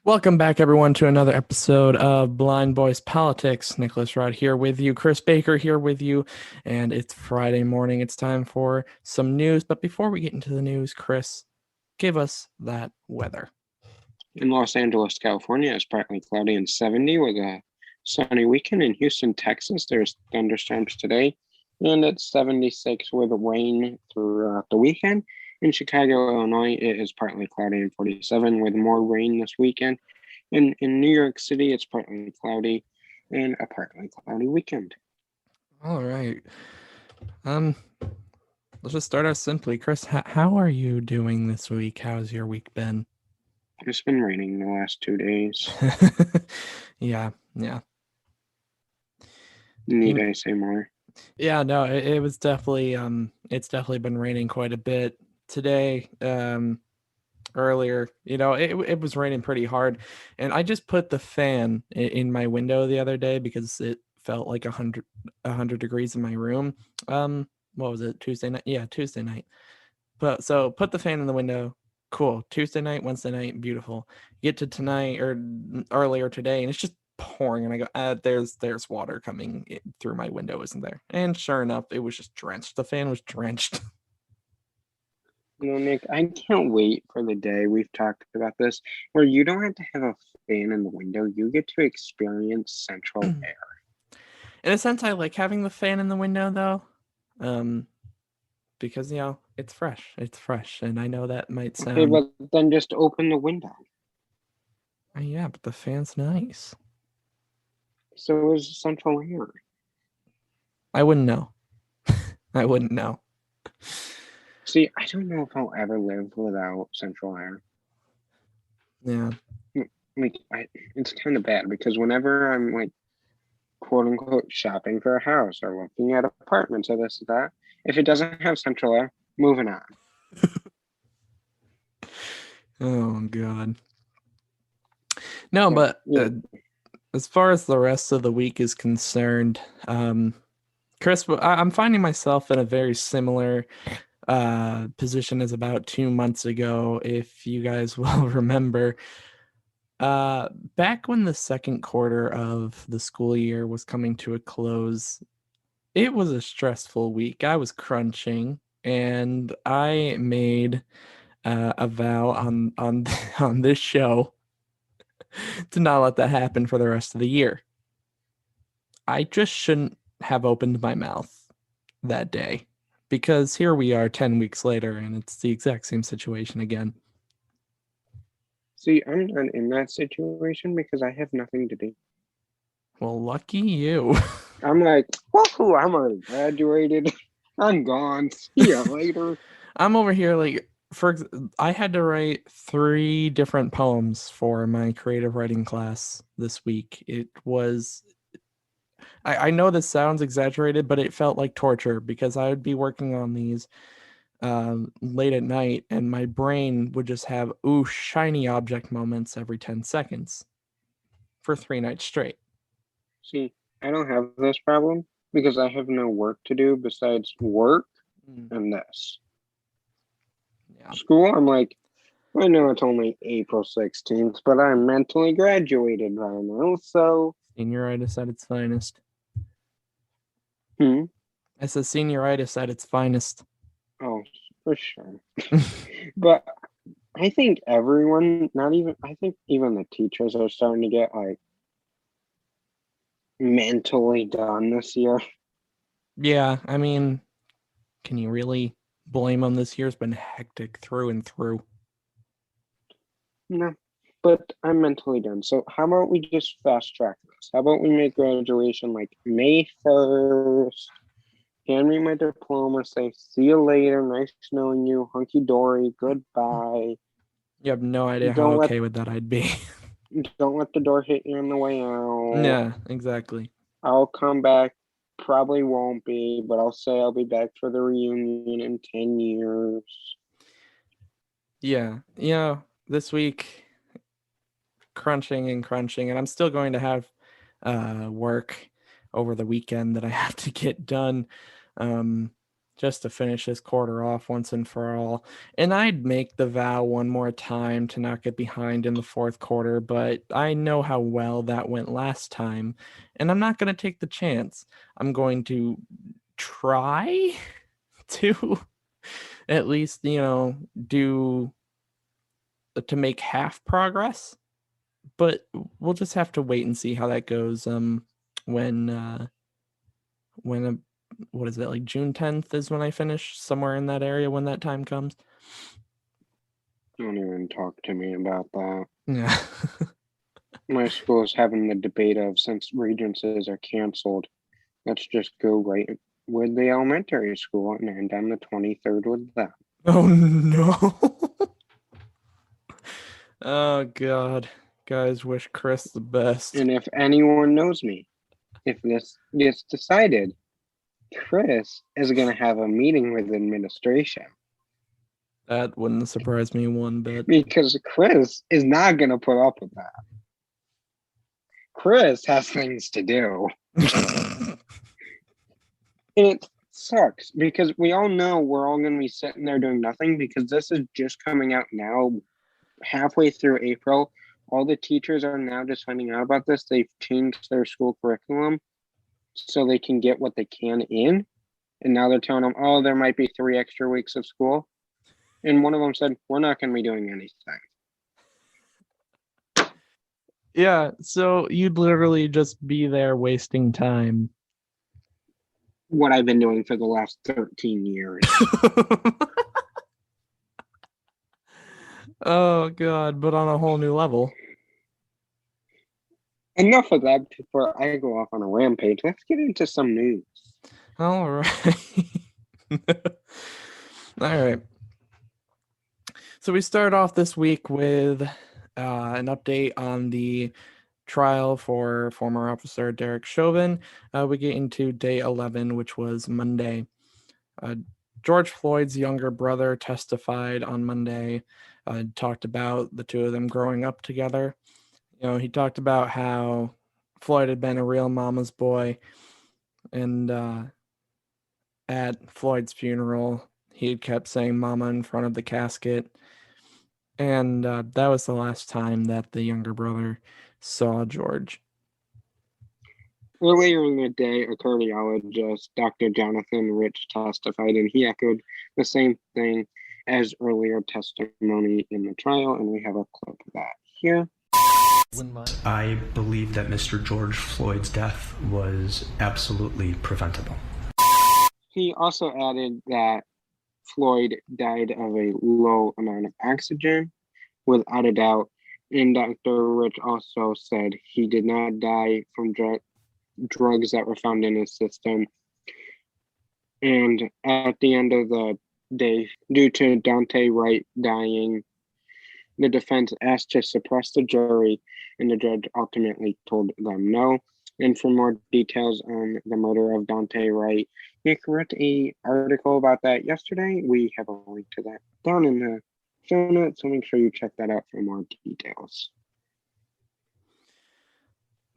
Welcome back, everyone, to another episode of Blind Boys Politics. Nicholas Rod here with you, Chris Baker here with you, and it's Friday morning. It's time for some news. But before we get into the news, Chris, give us that weather. In Los Angeles, California, it's partly cloudy and 70 with a sunny weekend. In Houston, Texas, there's thunderstorms today, and it's 76 with rain throughout the weekend. In Chicago, Illinois, it is partly cloudy and 47 with more rain this weekend. And in New York City, it's partly cloudy and a partly cloudy weekend. All right. Let's just start out simply. Chris, how are you doing this week? How's your week been? It's been raining the last 2 days. Yeah. Need I say more? Yeah, no, it was definitely it's definitely been raining quite a bit today. Earlier, it was raining pretty hard, and I just put the fan in my window the other day because it felt like 100 degrees in my room. What was it? Tuesday night? Yeah, Tuesday night. But so put the fan in the window. Cool. Tuesday night, Wednesday night, beautiful. Get to tonight or earlier today, and it's just pouring, and I go, there's water coming through my window, isn't there? And sure enough, it was just drenched. The fan was drenched. Nick, I can't wait for the day we've talked about this where you don't have to have a fan in the window. You get to experience central air. In a sense, I like having the fan in the window though. Because it's fresh. It's fresh. And I know that might sound Okay, but then just open the window. yeah, but the fan's nice. So is central air. I wouldn't know. I wouldn't know. See, I don't know if I'll ever live without central air. Yeah. It's kind of bad because whenever I'm like, quote unquote, shopping for a house or looking at apartments or this or that, if it doesn't have central air, moving on. Oh God. No, So, but yeah. as far as the rest of the week is concerned, Chris, I'm finding myself in a very similar position as about 2 months ago, if you guys will remember. Back when the second quarter of the school year was coming to a close, it was a stressful week. I was crunching, and I made a vow on on this show to not let that happen for the rest of the year. I just shouldn't have opened my mouth that day, because here we are 10 weeks later, and it's the exact same situation again. See, I'm not in that situation because I have nothing to do. Well, lucky you. I'm like, woohoo, I'm already graduated. I'm gone. See ya later. I'm over here like I had to write 3 different poems for my creative writing class this week. It was I know this sounds exaggerated, but it felt like torture because I would be working on these late at night, and my brain would just have shiny object moments every 10 seconds for 3 nights straight. See, I don't have this problem because I have no work to do besides work and this. Yeah. School, I'm like, I know it's only April 16th, but I'm mentally graduated by now, so. Senioritis at its finest. Hmm? I said senioritis at its finest. Oh, for sure. But I think everyone, I think even the teachers are starting to get like mentally done this year. Yeah, I mean, can you really blame them? This year's been hectic through and through. No, but I'm mentally done. So how about we just fast track this? How about we make graduation like May 1st? Hand me my diploma, say, see you later, nice knowing you, hunky dory, goodbye. You have no idea how Don't let okay with that I'd be. don't let the door hit you on the way out. Yeah, exactly. I'll come back. Probably won't be, but I'll say I'll be back for the reunion in 10 years. Yeah, this week crunching, and I'm still going to have work over the weekend that I have to get done. just to finish this quarter off once and for all. And I'd make the vow one more time to not get behind in the fourth quarter, but I know how well that went last time, and I'm not going to take the chance. I'm going to try to at least, do to make half progress, but we'll just have to wait and see how that goes. When what is it, like June 10th is when I finish, somewhere in that area when that time comes. Don't even talk to me about that. Yeah. My school is having the debate of, since regencies are canceled, let's just go right with the elementary school and end on the 23rd with that. Oh no. Oh God. Guys, wish Chris the best. And if anyone knows me, if this gets decided, Chris is going to have a meeting with administration. That wouldn't surprise me one bit. Because Chris is not going to put up with that. Chris has things to do. And it sucks because we all know we're all going to be sitting there doing nothing, because this is just coming out now, halfway through April. All the teachers are now just finding out about this. They've changed their school curriculum so they can get what they can in. And now they're telling them, oh, there might be 3 extra weeks of school. And one of them said, we're not going to be doing anything. Yeah, so you'd literally just be there wasting time. What I've been doing for the last 13 years. Oh God, but on a whole new level. Enough of that before I go off on a rampage. Let's get into some news. All right. All right. So we start off this week with an update on the trial for former officer Derek Chauvin. We get into day 11, which was Monday. George Floyd's younger brother testified on Monday, talked about the two of them growing up together. He talked about how Floyd had been a real mama's boy, and at Floyd's funeral, he had kept saying mama in front of the casket. And that was the last time that the younger brother saw George. Earlier in the day, a cardiologist, Dr. Jonathan Rich, testified, and he echoed the same thing as earlier testimony in the trial, and we have a clip of that here. I believe that Mr. George Floyd's death was absolutely preventable. He also added that Floyd died of a low amount of oxygen, without a doubt. And Dr. Rich also said he did not die from drugs that were found in his system. And at the end of the day, due to Dante Wright dying, the defense asked to suppress the jury, and the judge ultimately told them no. And for more details on the murder of Dante Wright, Nick wrote an article about that yesterday. We have a link to that down in the show notes, so make sure you check that out for more details.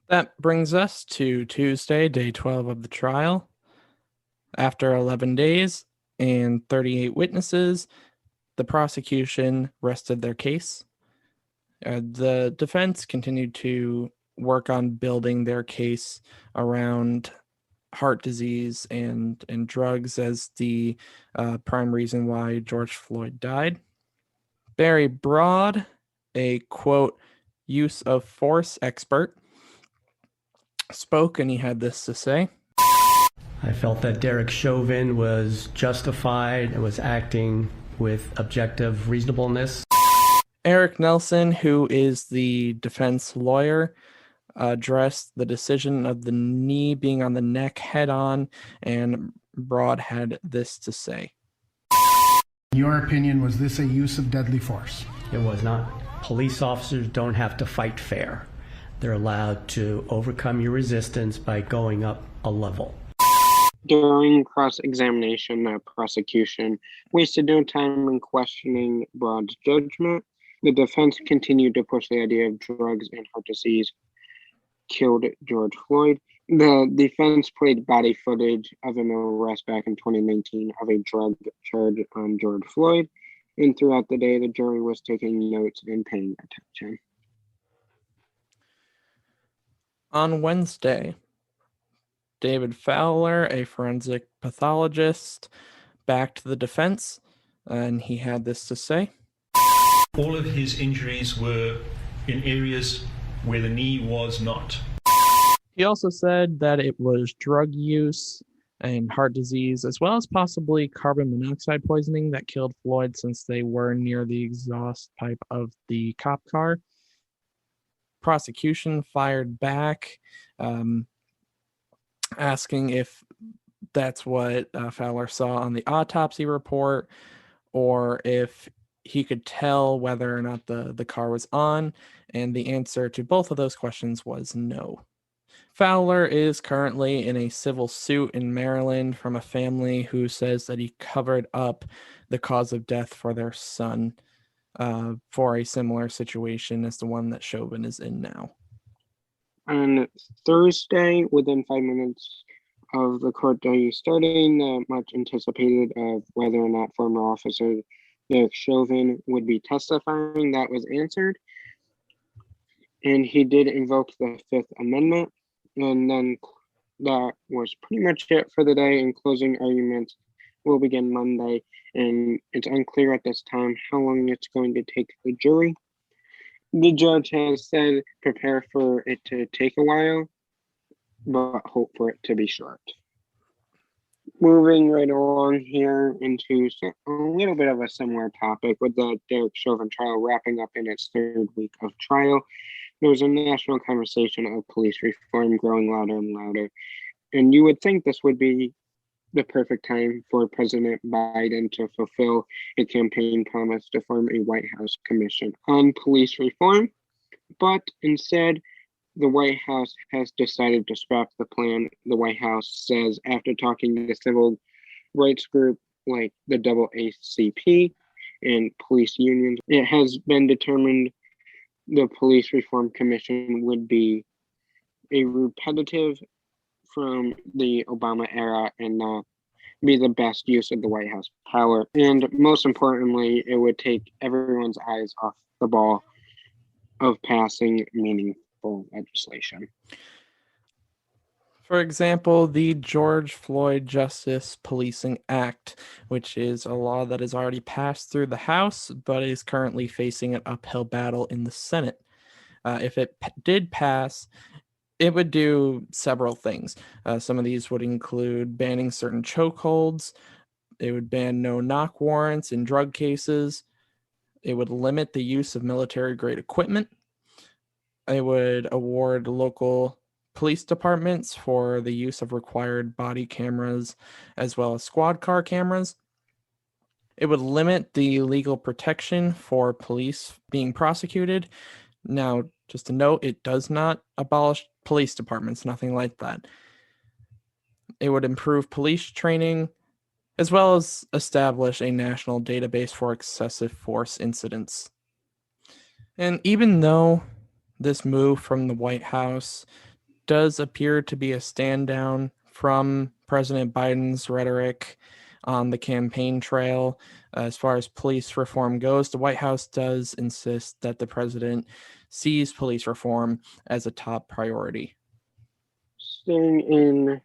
That brings us to Tuesday, day 12 of the trial. After 11 days and 38 witnesses, the prosecution rested their case. The defense continued to work on building their case around heart disease and drugs as the prime reason why George Floyd died. Barry Broad, a quote use of force expert, spoke, and he had this to say. I felt that Derek Chauvin was justified and was acting with objective reasonableness. Eric Nelson, who is the defense lawyer, addressed the decision of the knee being on the neck head on, and Broad had this to say. In your opinion, was this a use of deadly force? It was not. Police officers don't have to fight fair. They're allowed to overcome your resistance by going up a level. During cross-examination, the prosecution wasted no time in questioning Broad's judgment. The defense continued to push the idea of drugs and heart disease killed George Floyd, The defense played body footage of an arrest back in 2019 of a drug charge on George Floyd, and throughout the day, the jury was taking notes and paying attention. On Wednesday, David Fowler, a forensic pathologist, backed the defense, and he had this to say. All of his injuries were in areas where the knee was not. He also said that it was drug use and heart disease, as well as possibly carbon monoxide poisoning that killed Floyd, since they were near the exhaust pipe of the cop car. Prosecution fired back, asking if that's what Fowler saw on the autopsy report, or if he could tell whether or not the car was on, and the answer to both of those questions was no. Fowler is currently in a civil suit in Maryland from a family who says that he covered up the cause of death for their son for a similar situation as the one that Shovin is in now. On Thursday, within 5 minutes of the court day starting, the much anticipated of whether or not former officer Derek Chauvin would be testifying, that was answered. And he did invoke the Fifth Amendment. And then that was pretty much it for the day. And closing arguments will begin Monday. And it's unclear at this time how long it's going to take the jury. The judge has said prepare for it to take a while, but hope for it to be short. Moving right along here into a little bit of a similar topic, with the Derek Chauvin trial wrapping up in its third week of trial, there was a national conversation of police reform growing louder and louder. And you would think this would be the perfect time for President Biden to fulfill a campaign promise to form a White House commission on police reform. But instead, the White House has decided to scrap the plan. The White House says, after talking to civil rights groups like the AACP and police unions, it has been determined the Police Reform Commission would be a repetitive from the Obama era and not be the best use of the White House power. And most importantly, it would take everyone's eyes off the ball of passing meaningful legislation. For example, the George Floyd Justice Policing Act, which is a law that has already passed through the House, but is currently facing an uphill battle in the Senate. If it did pass, it would do several things. Some of these would include banning certain chokeholds. It would ban no-knock warrants in drug cases. It would limit the use of military-grade equipment. It would award local police departments for the use of required body cameras as well as squad car cameras. It would limit the legal protection for police being prosecuted. Now, just a note, it does not abolish police departments, nothing like that. It would improve police training, as well as establish a national database for excessive force incidents. And even though this move from the White House does appear to be a stand down from President Biden's rhetoric on the campaign trail, as far as police reform goes, the White House does insist that the president sees police reform as a top priority. Staying in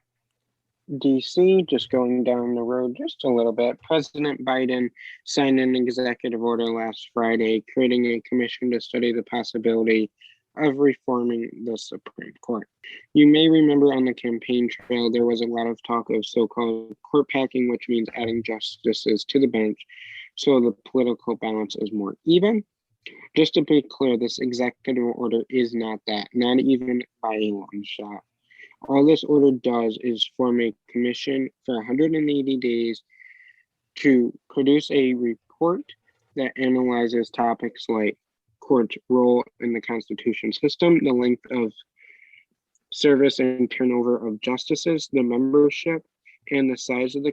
DC, just going down the road just a little bit, President Biden signed an executive order last Friday creating a commission to study the possibility of reforming the Supreme Court. You may remember on the campaign trail, there was a lot of talk of so-called court packing, which means adding justices to the bench so the political balance is more even. Just to be clear, this executive order is not that, not even by a long shot. All this order does is form a commission for 180 days to produce a report that analyzes topics like court's role in the Constitution system, the length of service and turnover of justices, the membership and the size of the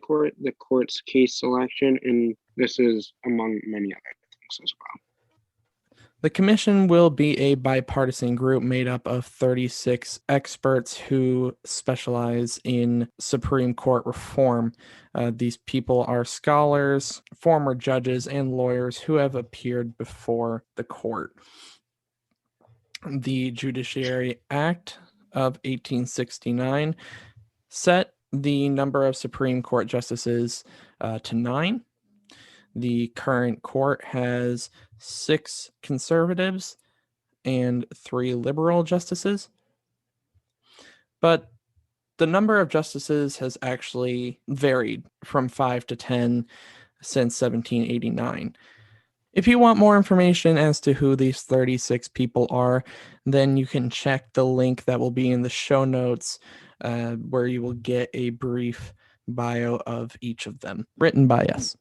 court's case selection, and this is among many other things as well. The commission will be a bipartisan group made up of 36 experts who specialize in Supreme Court reform. These people are scholars, former judges, and lawyers who have appeared before the court. The Judiciary Act of 1869 set the number of Supreme Court justices to 9. The current court has 6 conservatives and 3 liberal justices. But the number of justices has actually varied from 5 to 10 since 1789. If you want more information as to who these 36 people are, then you can check the link that will be in the show notes, where you will get a brief bio of each of them, written by us.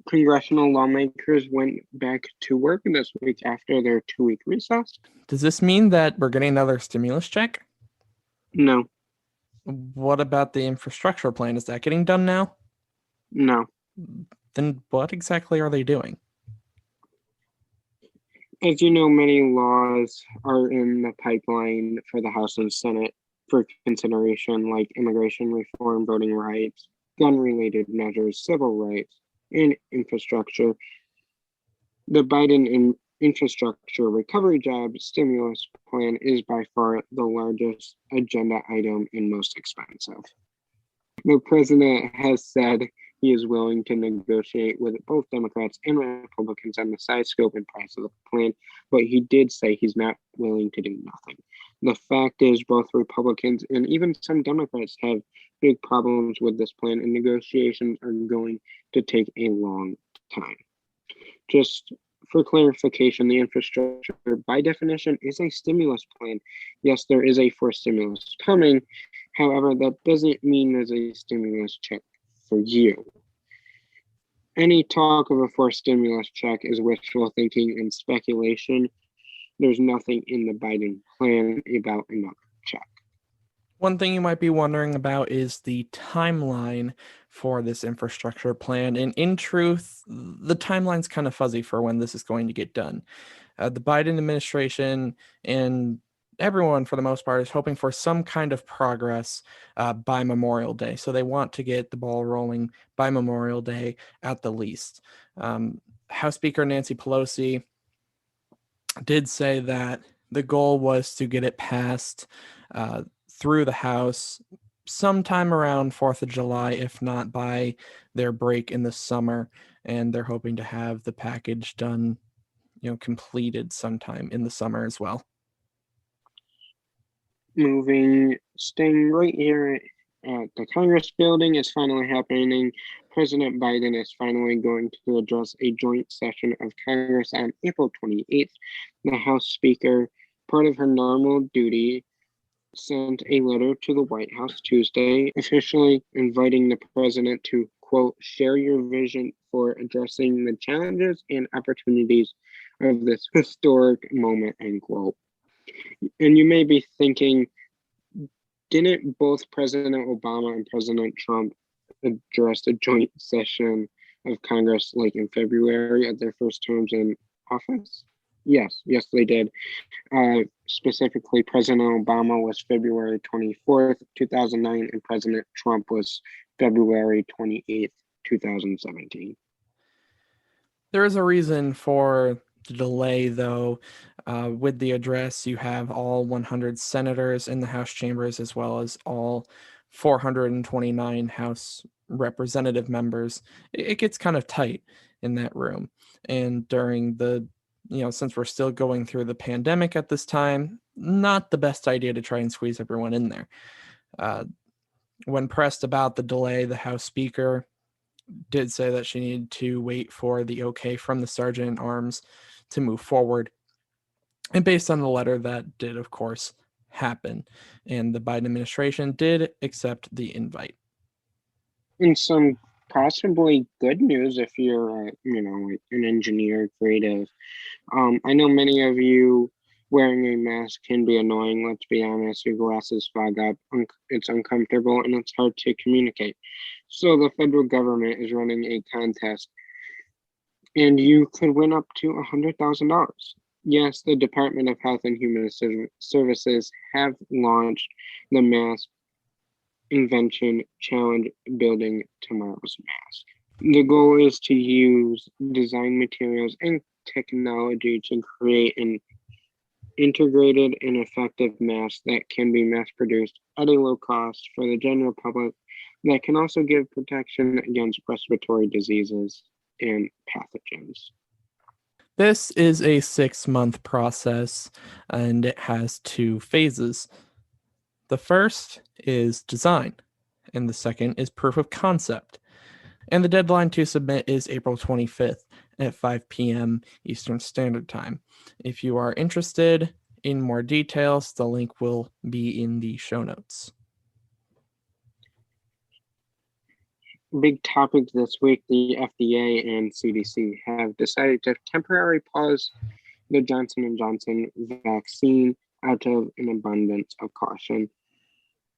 Congressional lawmakers went back to work this week after their 2-week recess. Does this mean that we're getting another stimulus check? No. What about the infrastructure plan? Is that getting done now? No. Then what exactly are they doing? As you know, many laws are in the pipeline for the House and Senate for consideration, like immigration reform, voting rights, gun-related measures, civil rights, and infrastructure. The Biden infrastructure recovery job stimulus plan is by far the largest agenda item and most expensive. The president has said he is willing to negotiate with both Democrats and Republicans on the size, scope, and price of the plan, but he did say he's not willing to do nothing. The fact is, both Republicans and even some Democrats have big problems with this plan, and negotiations are going to take a long time. Just for clarification, the infrastructure, by definition, is a stimulus plan. Yes, there is a fourth stimulus coming. However, that doesn't mean there's a stimulus check for you. Any talk of a fourth stimulus check is wishful thinking and speculation. There's nothing in the Biden plan about another check. One thing you might be wondering about is the timeline for this infrastructure plan. And in truth, the timeline's kind of fuzzy for when this is going to get done. The Biden administration and everyone, for the most part, is hoping for some kind of progress by Memorial Day. So they want to get the ball rolling by Memorial Day at the least. House Speaker Nancy Pelosi did say that the goal was to get it passed through the House sometime around 4th of July, if not by their break in the summer. And they're hoping to have the package done, completed sometime in the summer as well. Staying right here at the Congress building is finally happening. President Biden is finally going to address a joint session of Congress on April 28th. The House Speaker, part of her normal duty, sent a letter to the White House Tuesday, officially inviting the president to, quote, share your vision for addressing the challenges and opportunities of this historic moment, end quote. And you may be thinking, didn't both President Obama and President Trump address a joint session of Congress like in February of their first terms in office? Yes, they did. Specifically, President Obama was February 24th, 2009, and President Trump was February 28th, 2017. There is a reason for the delay, though. With the address, you have all 100 senators in the House chambers, as well as all 429 House representative members. It gets kind of tight in that room. And during the, since we're still going through the pandemic at this time, not the best idea to try and squeeze everyone in there. When pressed about the delay, the House Speaker did say that she needed to wait for the okay from the Sergeant at Arms to move forward. And based on the letter, that did, of course, happen. And the Biden administration did accept the invite. And some possibly good news if you're, an engineer, creative. I know many of you wearing a mask can be annoying. Let's be honest, your glasses fog up. It's uncomfortable and it's hard to communicate. So the federal government is running a contest and you could win up to $100,000. Yes, the Department of Health and Human Services have launched the Mass Invention Challenge Building Tomorrow's Mask. The goal is to use design materials and technology to create an integrated and effective mask that can be mass produced at a low cost for the general public that can also give protection against respiratory diseases and pathogens. This is a 6-month process and it has 2 phases. The first is design, and the second is proof of concept. And the deadline to submit is April 25th at 5 p.m. Eastern Standard Time. If you are interested in more details, the link will be in the show notes. Big topics this week, the FDA and CDC have decided to temporarily pause the Johnson & Johnson vaccine out of an abundance of caution.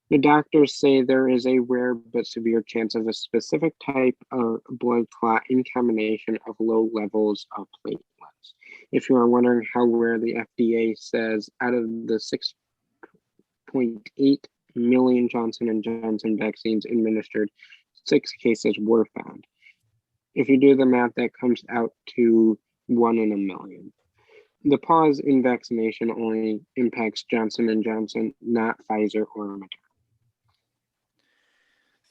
The doctors say there is a rare but severe chance of a specific type of blood clot in combination of low levels of platelets. If you are wondering how rare, the FDA says out of the 6.8 million Johnson & Johnson vaccines administered, 6 cases were found. If you do the math, that comes out to 1 in a million. The pause in vaccination only impacts Johnson & Johnson, not Pfizer or Moderna.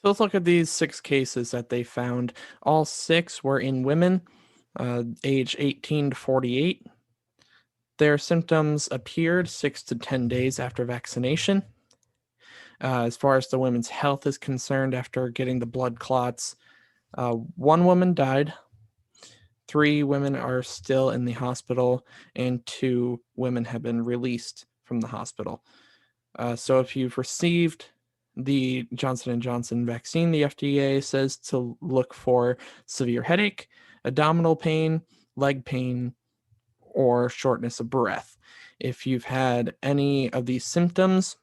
So let's look at these 6 cases that they found. All 6 were in women, age 18 to 48. Their symptoms appeared 6 to 10 days after vaccination. As far as the women's health is concerned, after getting the blood clots, 1 woman died, 3 women are still in the hospital, and 2 women have been released from the hospital. So if you've received the Johnson & Johnson vaccine, the FDA says to look for severe headache, abdominal pain, leg pain, or shortness of breath. If you've had any of these symptoms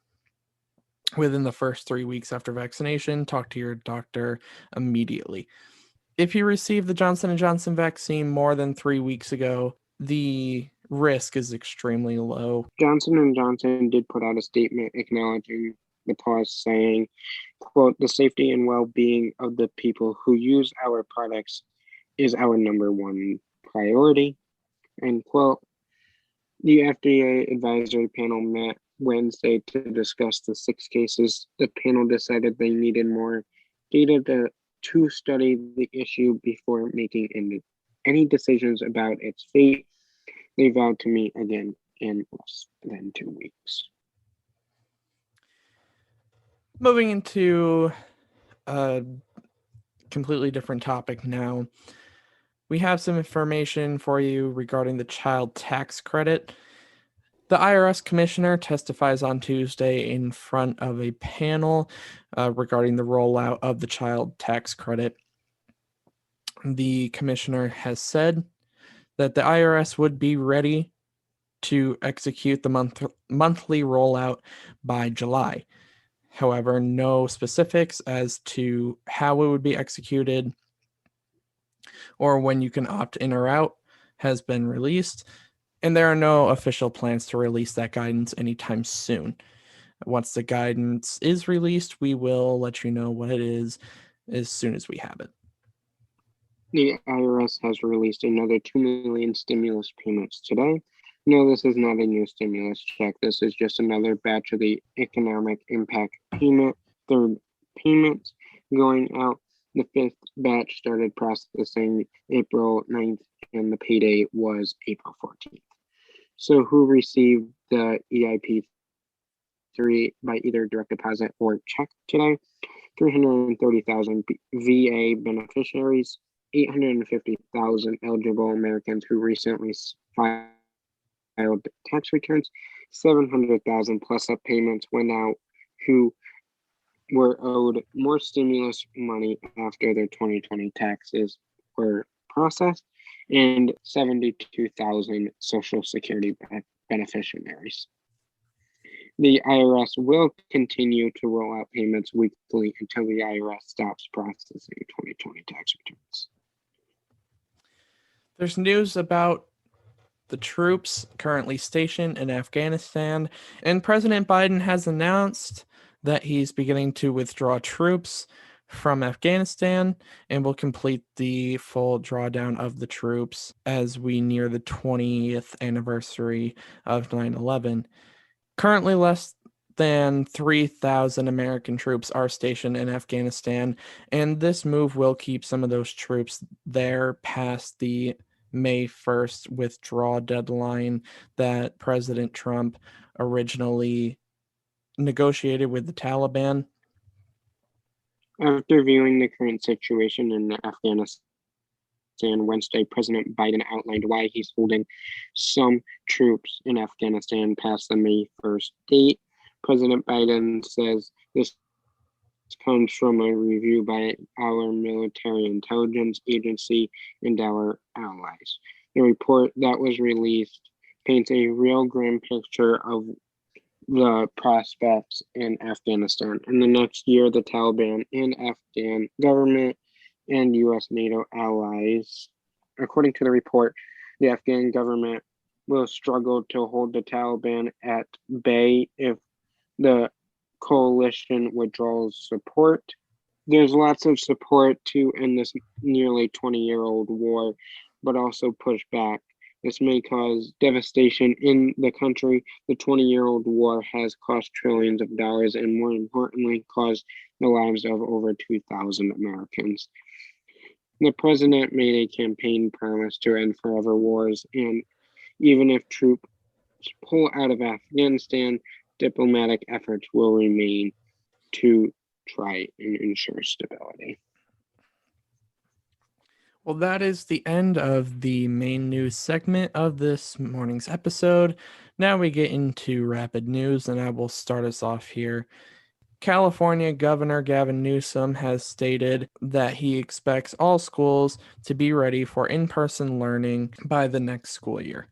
within the first 3 weeks after vaccination, talk to your doctor immediately. If you received the Johnson & Johnson vaccine more than 3 weeks ago, the risk is extremely low. Johnson & Johnson did put out a statement acknowledging the pause, saying, quote, "The safety and well-being of the people who use our products is our number one priority," end quote. The FDA advisory panel met Wednesday to discuss the 6 cases. The panel decided they needed more data to study the issue before making any decisions about its fate. They vowed to meet again in less than 2 weeks. Moving into a completely different topic now, we have some information for you regarding the child tax credit. The IRS commissioner testifies on Tuesday in front of a panel regarding the rollout of the child tax credit. The commissioner has said that the IRS would be ready to execute the monthly rollout by July. However, no specifics as to how it would be executed or when you can opt in or out has been released, and there are no official plans to release that guidance anytime soon. Once the guidance is released, we will let you know what it is as soon as we have it. The IRS has released another 2 million stimulus payments today. No, this is not a new stimulus check. This is just another batch of the economic impact payment, third payment going out. The 5th batch started processing April 9th, and the payday was April 14th. So who received the EIP 3 by either direct deposit or check today? 330,000 VA beneficiaries, 850,000 eligible Americans who recently filed tax returns, 700,000 plus up payments went out who were owed more stimulus money after their 2020 taxes were processed, and 72,000 Social Security beneficiaries. The IRS will continue to roll out payments weekly until the IRS stops processing 2020 tax returns. There's news about the troops currently stationed in Afghanistan, and President Biden has announced that he's beginning to withdraw troops from Afghanistan and will complete the full drawdown of the troops as we near the 20th anniversary of 9/11. Currently, less than 3,000 American troops are stationed in Afghanistan, and this move will keep some of those troops there past the May 1st withdrawal deadline that President Trump originally negotiated with the Taliban. After viewing the current situation in Afghanistan Wednesday, President Biden outlined why he's holding some troops in Afghanistan past the May 1st date. President Biden says this comes from a review by our military intelligence agency and our allies. The report that was released paints a real grim picture of the prospects in Afghanistan. In the next year, the Taliban and Afghan government and U.S. NATO allies, according to the report, the Afghan government will struggle to hold the Taliban at bay if the coalition withdraws support. There's lots of support to end this nearly 20-year-old war, but also pushback. This may cause devastation in the country. The 20-year-old war has cost trillions of dollars and, more importantly, caused the lives of over 2,000 Americans. The president made a campaign promise to end forever wars, and even if troops pull out of Afghanistan, diplomatic efforts will remain to try and ensure stability. Well, that is the end of the main news segment of this morning's episode. Now we get into rapid news, and I will start us off here. California Governor Gavin Newsom has stated that he expects all schools to be ready for in-person learning by the next school year.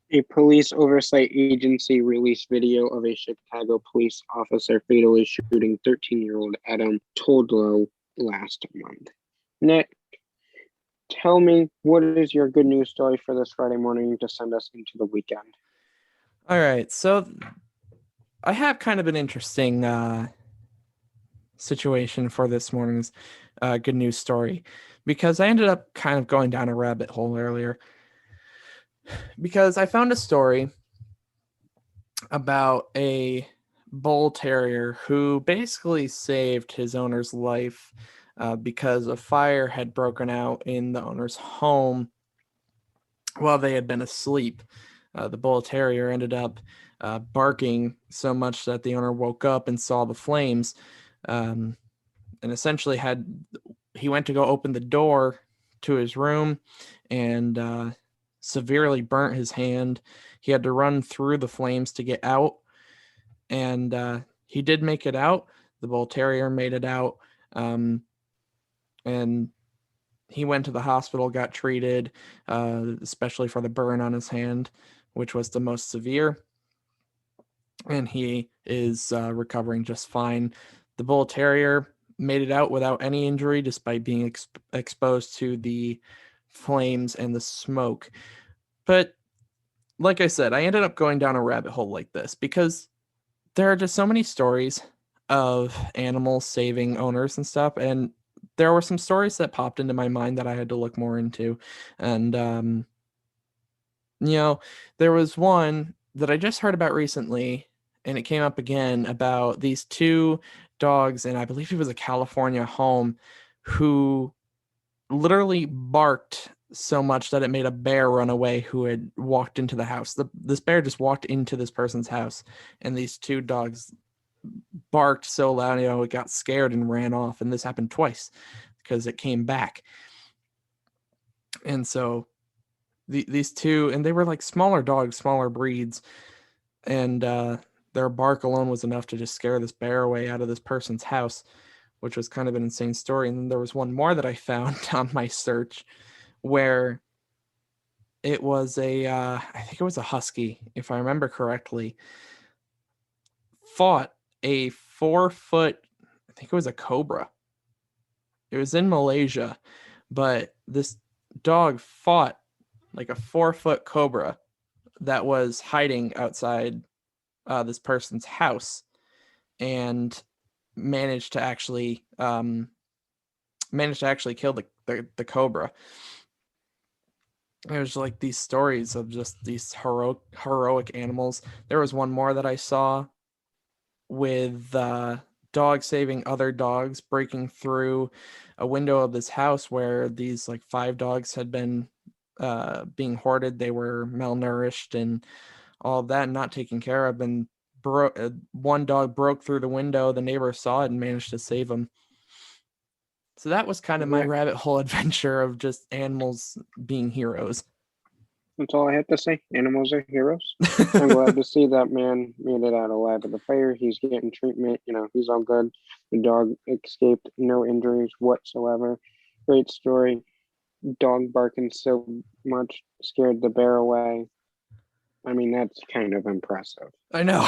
A police oversight agency released video of a Chicago police officer fatally shooting 13-year-old Adam Todlow last month. Nick, tell me, what is your good news story for this Friday morning to send us into the weekend? All right, so I have kind of an interesting situation for this morning's good news story, because I ended up kind of going down a rabbit hole earlier, because I found a story about a bull terrier who basically saved his owner's life because a fire had broken out in the owner's home while they had been asleep. The bull terrier ended up barking so much that the owner woke up and saw the flames, and essentially he went to go open the door to his room and severely burnt his hand. He had to run through the flames to get out, and he did make it out. The bull terrier made it out, and he went to the hospital, got treated, especially for the burn on his hand, which was the most severe. And he is recovering just fine. The bull terrier made it out without any injury, despite being exposed to the flames and the smoke. But like I said, I ended up going down a rabbit hole like this because there are just so many stories of animals saving owners and stuff, and there were some stories that popped into my mind that I had to look more into. And there was one that I just heard about recently, and it came up again about these two dogs, and I believe it was a California home, who literally barked so much that it made a bear run away who had walked into the house. This bear just walked into this person's house, and these two dogs barked so loud, it got scared and ran off. And this happened twice because it came back. And so these two, and they were like smaller dogs, smaller breeds, and their bark alone was enough to just scare this bear away out of this person's house, which was kind of an insane story. And then there was one more that I found on my search where it was I think it was a husky, if I remember correctly, fought a 4-foot, I think it was a cobra. It was in Malaysia, but this dog fought like a 4-foot cobra that was hiding outside this person's house, and managed to actually kill the cobra. There's like these stories of just these heroic animals. There was one more that I saw with dogs saving other dogs, breaking through a window of this house where these like 5 dogs had been being hoarded. They were malnourished and all of that, not taken care of, and one dog broke through the window. The neighbor saw it and managed to save him. So that was kind of my rabbit hole adventure of just animals being heroes. That's all I have to say. Animals are heroes. I'm glad to see that man made it out alive of the fire. He's getting treatment. He's all good. The dog escaped, no injuries whatsoever. Great story. Dog barking so much scared the bear away. I mean, that's kind of impressive. I know.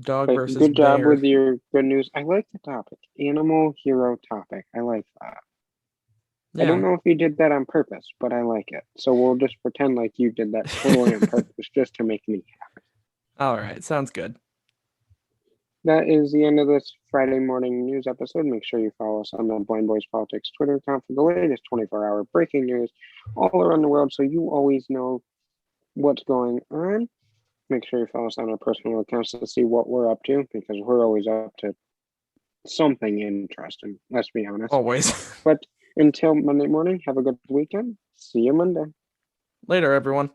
Dog But versus good job bear. with your good news. I like the topic. Animal hero topic. I like that. Yeah. I don't know if you did that on purpose, but I like it. So we'll just pretend like you did that totally on purpose just to make me happy. All right. Sounds good. That is the end of this Friday morning news episode. Make sure you follow us on the Blind Boys Politics Twitter account for the latest 24-hour breaking news all around the world, so you always know what's going on. Make sure you follow us on our personal accounts to see what we're up to, because we're always up to something interesting, let's be honest. Always. But until Monday morning, have a good weekend. See you Monday. Later, everyone.